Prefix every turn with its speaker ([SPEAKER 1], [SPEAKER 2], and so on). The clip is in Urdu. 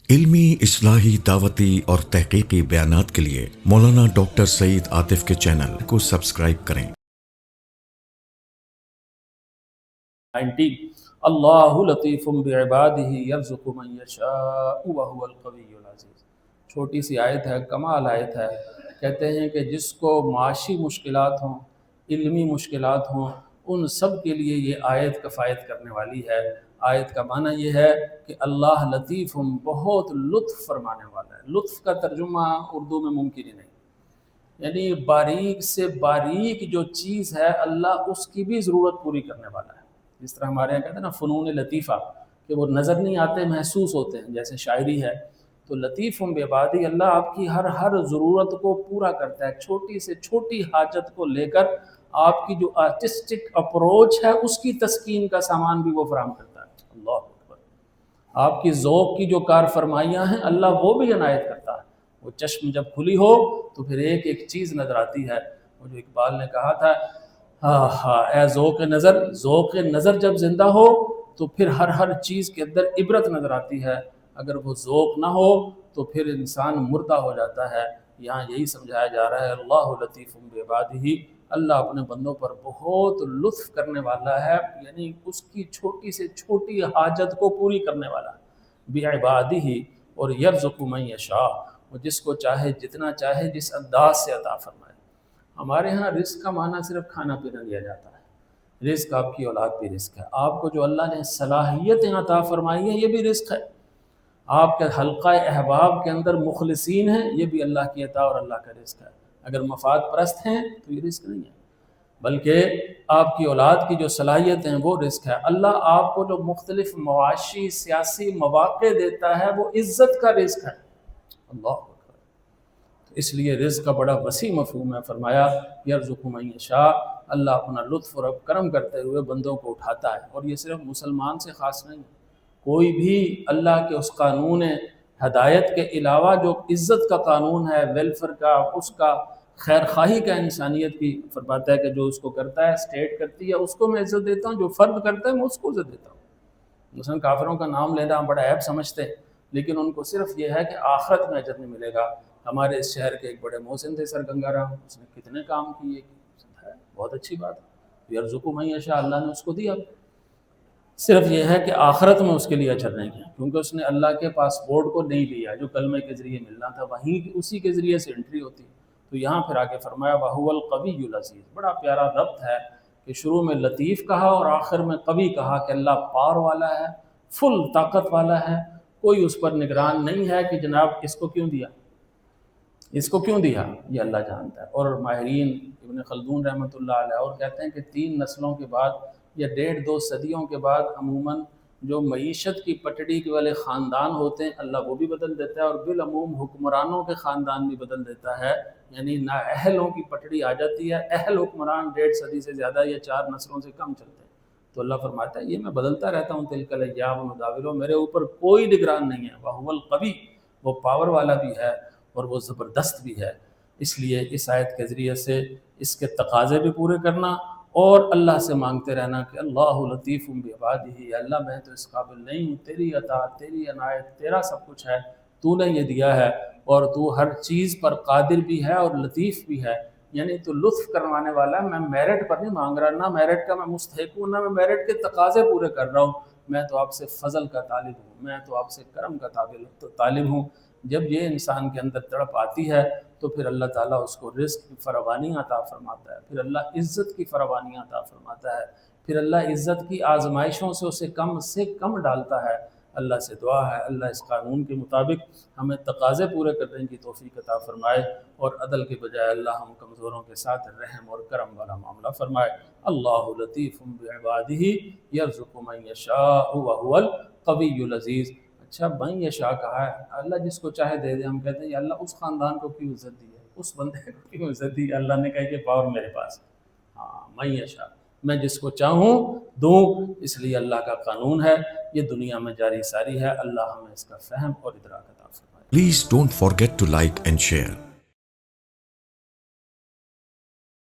[SPEAKER 1] علمی، اصلاحی، دعوتی اور تحقیقی بیانات کے لیے مولانا ڈاکٹر سعید عاطف کے چینل کو سبسکرائب کریں۔
[SPEAKER 2] 90 اللہ لطیف بعبادہ یرزق من یشاء وہو القوی العزیز۔ چھوٹی سی آیت ہے، کمال آیت ہے۔ کہتے ہیں کہ جس کو معاشی مشکلات ہوں، علمی مشکلات ہوں، ان سب کے لیے یہ آیت کفایت کرنے والی ہے۔ آیت کا معنی یہ ہے کہ اللہ لطیف بہت لطف فرمانے والا ہے۔ لطف کا ترجمہ اردو میں ممکن ہی نہیں، یعنی باریک سے باریک جو چیز ہے اللہ اس کی بھی ضرورت پوری کرنے والا ہے۔ جس طرح ہمارے یہاں کہتے ہیں نا فنون لطیفہ، کہ وہ نظر نہیں آتے محسوس ہوتے ہیں، جیسے شاعری ہے، تو لطیف بعبادی، اللہ آپ کی ہر ضرورت کو پورا کرتا ہے۔ چھوٹی سے چھوٹی حاجت کو لے کر آپ کی جو آرٹسٹک اپروچ ہے اس کی تسکین کا سامان بھی وہ فراہم کرتا ہے۔ اللہ اکبر۔ آپ کی ذوق کی جو کار فرمائیاں ہیں اللہ وہ بھی عنایت کرتا ہے۔ وہ چشم جب کھلی ہو تو پھر ایک ایک چیز نظر آتی ہے۔ وہ جو اقبال نے کہا تھا، اے ذوق نظر جب زندہ ہو تو پھر ہر چیز کے اندر عبرت نظر آتی ہے، اگر وہ ذوق نہ ہو تو پھر انسان مردہ ہو جاتا ہے۔ یہاں یہی سمجھایا جا رہا ہے اللہ لطیف بعبادہ، اللہ اپنے بندوں پر بہت لطف کرنے والا ہے، یعنی اس کی چھوٹی سے چھوٹی حاجت کو پوری کرنے والا ہے۔ بعبادہ، اور یرزق من یشاء، وہ جس کو چاہے جتنا چاہے جس انداز سے عطا فرمائے۔ ہمارے ہاں رزق کا معنی صرف کھانا پینا لیا جاتا ہے۔ رزق آپ کی اولاد بھی رزق ہے، آپ کو جو اللہ نے صلاحیتیں عطا فرمائی ہیں یہ بھی رزق ہے۔ آپ کے حلقہ احباب کے اندر مخلصین ہیں، یہ بھی اللہ کی عطا اور اللہ کا رزق ہے۔ اگر مفاد پرست ہیں تو یہ رزق نہیں ہے، بلکہ آپ کی اولاد کی جو صلاحیتیں ہیں وہ رزق ہے۔ اللہ آپ کو جو مختلف معاشی سیاسی مواقع دیتا ہے وہ عزت کا رزق ہے۔ اللہ، اس لیے رزق کا بڑا وسیع مفہوم ہے۔ فرمایا یرزق من یشاء، اللہ اپنا لطف اور کرم کرتے ہوئے بندوں کو اٹھاتا ہے، اور یہ صرف مسلمان سے خاص نہیں ہے۔ کوئی بھی اللہ کے اس قانون ہدایت کے علاوہ جو عزت کا قانون ہے، ویلفیئر کا، اس کا خیر خواہی کا، انسانیت کی، فرماتا ہے کہ جو اس کو کرتا ہے، اسٹیٹ کرتی ہے، اس کو میں عزت دیتا ہوں، جو فرد کرتا ہے میں اس کو عزت دیتا ہوں۔ مثلا کافروں کا نام لینا ہم بڑا عیب سمجھتے ہیں، لیکن ان کو صرف یہ ہے کہ آخرت میں اجر نہیں ملے گا۔ ہمارے اس شہر کے ایک بڑے محسن تھے سر گنگا رام، اس نے کتنے کام کیے، بہت اچھی بات ہے، یرزق من یشاء، اللہ نے اس کو دیا۔ صرف یہ ہے کہ آخرت میں اس کے لیے اجر نہیں ہے، کیونکہ اس نے اللہ کے پاسپورٹ کو نہیں لیا جو کلمے کے ذریعے ملنا تھا، وہیں اسی کے ذریعے سے انٹری ہوتی۔ تو یہاں پھر آگے فرمایا وَهُوَ الْقَوِيُّ الْعَزِيزُ، بڑا پیارا ربط ہے کہ شروع میں لطیف کہا اور آخر میں قوی کہا، کہ اللہ پار والا ہے، فل طاقت والا ہے، کوئی اس پر نگران نہیں ہے کہ جناب اس کو کیوں دیا، اس کو کیوں دیا، یہ اللہ جانتا ہے۔ اور ماہرین ابن خلدون رحمۃ اللہ علیہ اور کہتے ہیں کہ 3 نسلوں کے بعد یا 1.5-2 صدیوں کے بعد عموماً جو معیشت کی پٹڑی کے والے خاندان ہوتے ہیں اللہ وہ بھی بدل دیتا ہے، اور بالعموم حکمرانوں کے خاندان بھی بدل دیتا ہے، یعنی نااہلوں کی پٹڑی آ جاتی ہے، اہل حکمران 1.5 صدی سے زیادہ یا 4 نسلوں سے کم چلتے ہیں۔ تو اللہ فرماتا ہے یہ میں بدلتا رہتا ہوں، تلک الایام نداولها، میرے اوپر کوئی نگران نہیں ہے، وَهُوَ الْقَوِيُّ، وہ پاور والا بھی ہے اور وہ زبردست بھی ہے۔ اس لیے اس آیت کے ذریعے سے اس کے تقاضے بھی پورے کرنا اور اللہ سے مانگتے رہنا کہ اللہ لطیف بعبادہ، اللہ میں تو اس قابل نہیں ہوں، تیری عطا، تیری عنایت، تیرا سب کچھ ہے، تو نے یہ دیا ہے، اور تو ہر چیز پر قادر بھی ہے اور لطیف بھی ہے، یعنی تو لطف کروانے والا ہے۔ میں میرٹ پر نہیں مانگ رہا، نہ میرٹ کا میں مستحق ہوں، نہ میں میرٹ کے تقاضے پورے کر رہا ہوں، میں تو آپ سے فضل کا طالب ہوں، میں تو آپ سے کرم کا طالب ہوں۔ جب یہ انسان کے اندر تڑپ آتی ہے تو پھر اللہ تعالیٰ اس کو رزق کی فراوانی عطا فرماتا ہے، پھر اللہ عزت کی فراوانی عطا فرماتا ہے، پھر اللہ عزت کی آزمائشوں سے اسے کم سے کم ڈالتا ہے۔ اللہ سے دعا ہے اللہ اس قانون کے مطابق ہمیں تقاضے پورے کرنے کی توفیق عطا فرمائے، اور عدل کے بجائے اللہ ہم کمزوروں کے ساتھ رحم اور کرم والا معاملہ فرمائے۔ اللہ لطیف بعبادہ یرزق من یشاء وہو القوی العزیز۔ اچھا من یشاء کہا ہے، اللہ جس کو چاہے دے دے۔ ہم کہتے ہیں یا اللہ اس خاندان کو کیوں عزت دی ہے، اس بندے کو کیوں عزت دی؟ اللہ نے کہا کہ پاور میرے پاس ہے، ہاں من یشاء، میں جس کو چاہوں دوں، اس لیے اللہ کا قانون ہے، یہ دنیا میں جاری ساری ہے۔ اللہ ہمیں اس کا فہم اور ادراک عطا فرمائے۔
[SPEAKER 1] Please don't forget to like and share.